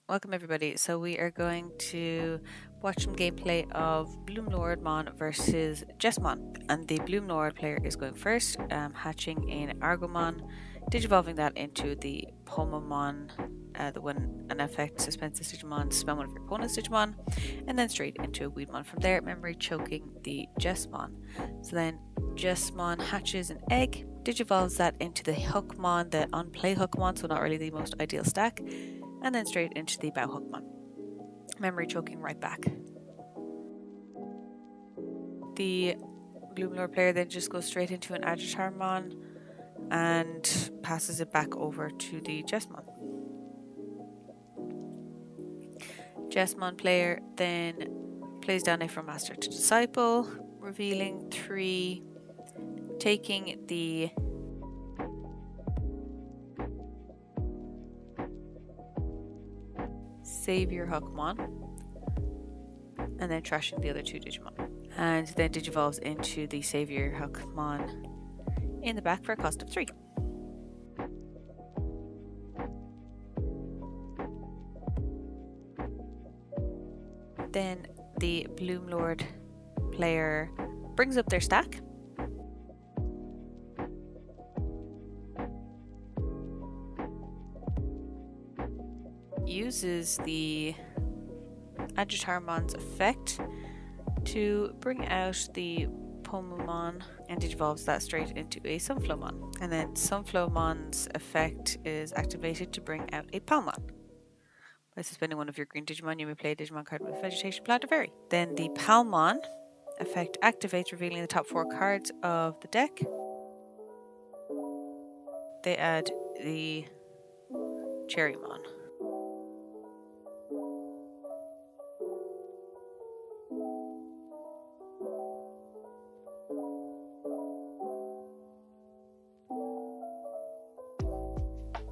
Welcome everybody. So we are going to watch some gameplay of Bloomlordmon versus Jesmon, and the Bloomlord player is going first, hatching in Argomon, digivolving that into the Pomamon, the when an effect suspends this Digimon, suspend one of your opponent's Digimon, and then straight into a Weedmon from there, memory choking the Jesmon. So then Jesmon hatches an egg, digivolves that into the Hookmon, the on-play Hookmon, so not really the most ideal stack, and then straight into the Bow Hookmon. Memory choking right back. The Bloomlord player then just goes straight into an Agitarmon and passes it back over to the Jesmon. Jesmon player then plays down a from Master to Disciple, revealing 3, taking the Savior Hookmon, and then trashing the other 2 Digimon. And then digivolves into the Savior Hookmon in the back for a cost of 3. Then the Bloomlord player brings up their stack, uses the Agitarmon's effect to bring out the Pomamon and digivolves that straight into a Sunflowmon. And then Sunflowmon's effect is activated to bring out a Palmon. By suspending one of your green Digimon, you may play a Digimon card with Vegetation, Plant, or Fairy. Then the Palmon effect activates, revealing the top 4 cards of the deck. They add the Cherrymon.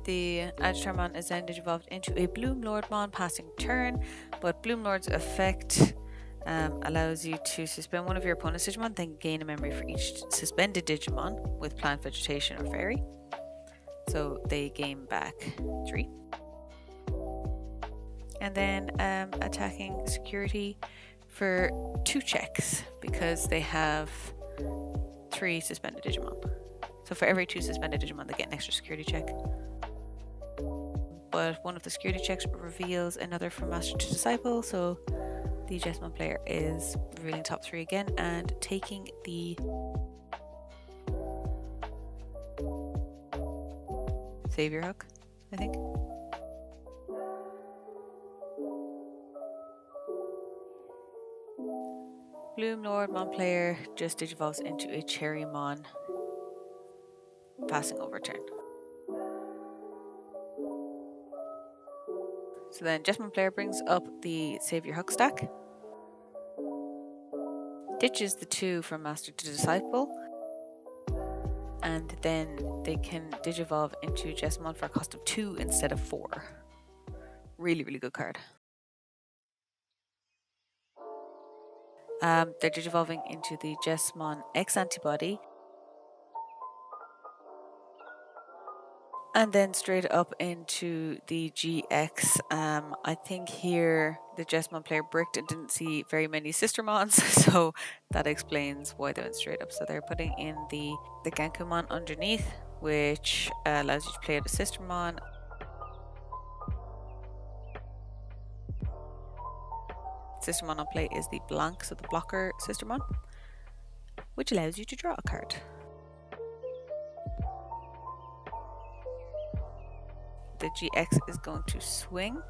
The Agitarmon is then digivolved into a Bloomlordmon, passing turn, but Bloomlord's effect allows you to suspend one of your opponent's Digimon, then gain a memory for each suspended Digimon with Plant, Vegetation, or Fairy. So they gain back 3. And then attacking security for 2 checks because they have 3 suspended Digimon. So for every 2 suspended Digimon, they get an extra security check. But one of the security checks reveals another from Master to Disciple, so the Jesmon player is revealing top 3 again and taking the Savior Hook, I think. Bloomlordmon player just digivolves into a Cherrymon, passing over turn. So then Jesmon player brings up the Savior Hook stack, ditches the 2 from Master to Disciple, and then they can digivolve into Jesmon for a cost of 2 instead of 4. Really, really good card. They're digivolving into the Jesmon X Antibody, and then straight up into the GX. I think here the Jesmon player bricked and didn't see very many Sistermons, so that explains why they went straight up. So they're putting in the Gankumon underneath, which allows you to play out a Sistermon. Sistermon on play is the blank, so the blocker Sistermon, which allows you to draw a card. The GX is going to swing.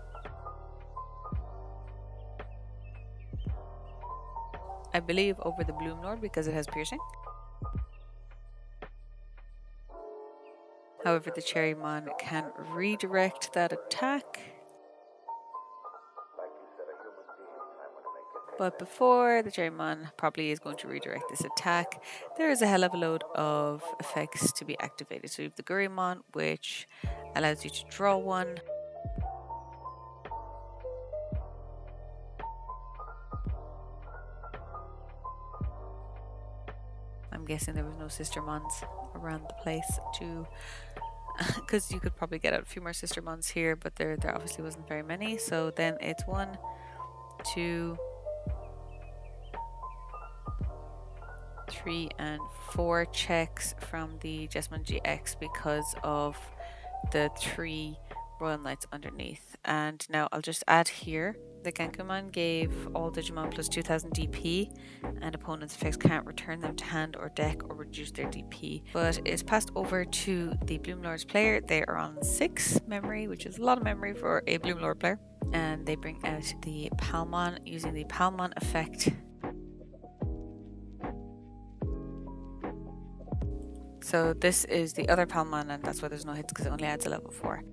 I believe over the Bloomlord because it has piercing. However, the Cherrymon can redirect that attack. But before the Jesmon probably is going to redirect this attack, there is a hell of a load of effects to be activated. So you have the Gurumon, which allows you to draw 1. I'm guessing there was no Sistermons around the place to because you could probably get out a few more Sistermons here, but there obviously wasn't very many. So then it's 1, 2, 3, and 4 checks from the Jesmon GX because of the 3 Royal Knights underneath. And now I'll just add here, the Gankuman gave all Digimon plus 2000 DP, and opponents' effects can't return them to hand or deck or reduce their DP. But it's passed over to the Bloomlord's player. They are on 6 memory, which is a lot of memory for a Bloomlord player. And they bring out the Palmon using the Palmon effect. So this is the other Palmon, and that's why there's no hits, because it only adds a level 4.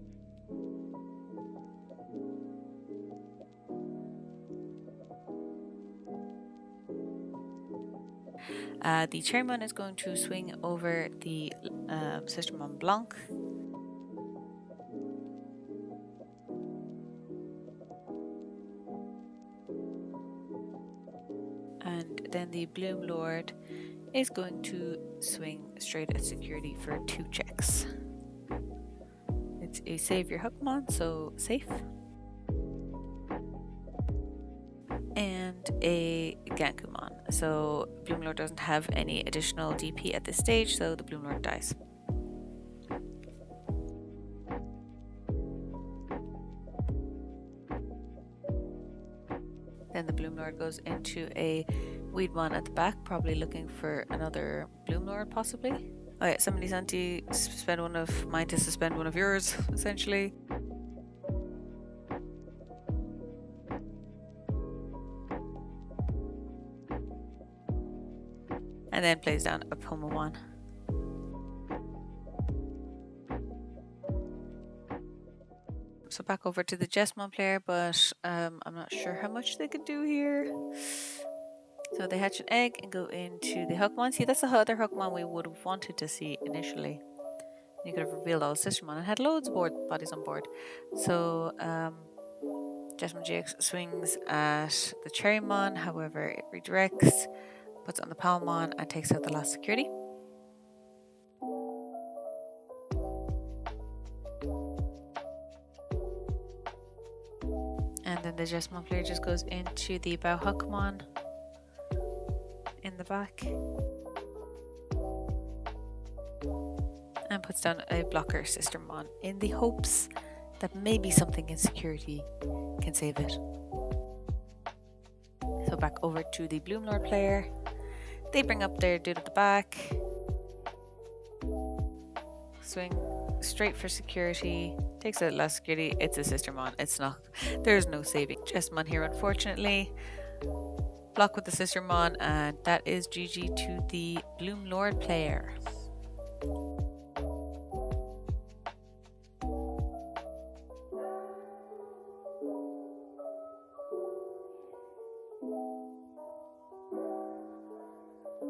The Chairman is going to swing over the Sistermon Blanc. And then the Bloomlord is going to swing straight at security for 2 checks. It's a save your Huckmon, so safe. And a Gankumon. So Bloomlord doesn't have any additional DP at this stage, so the Bloomlord dies. Then the Bloomlord goes into a Weedmon at the back, probably looking for another Bloomlord, possibly. Oh yeah, somebody's anti-suspend one of mine to suspend one of yours, essentially. And then plays down a Pomamon. So back over to the Jesmon player, but I'm not sure how much they could do here. So they hatch an egg and go into the Huckmon. See, that's the other Huckmon we would have wanted to see initially. You could have revealed all the Sistermon and had loads of bodies on board. So Jesmon GX swings at the Cherrymon, however it redirects, puts on the Palmon and takes out the last security. And then the Jesmon player just goes into the Bauhuckmon in the back and puts down a blocker Sistermon in the hopes that maybe something in security can save it. So back over to the Bloomlord player. They bring up their dude at the back. Swing straight for security. Takes out last security. It's a Sistermon. It's not. There's no saving Jesmon here, unfortunately. Block with the Sistermon, and that is GG to the Bloomlord player.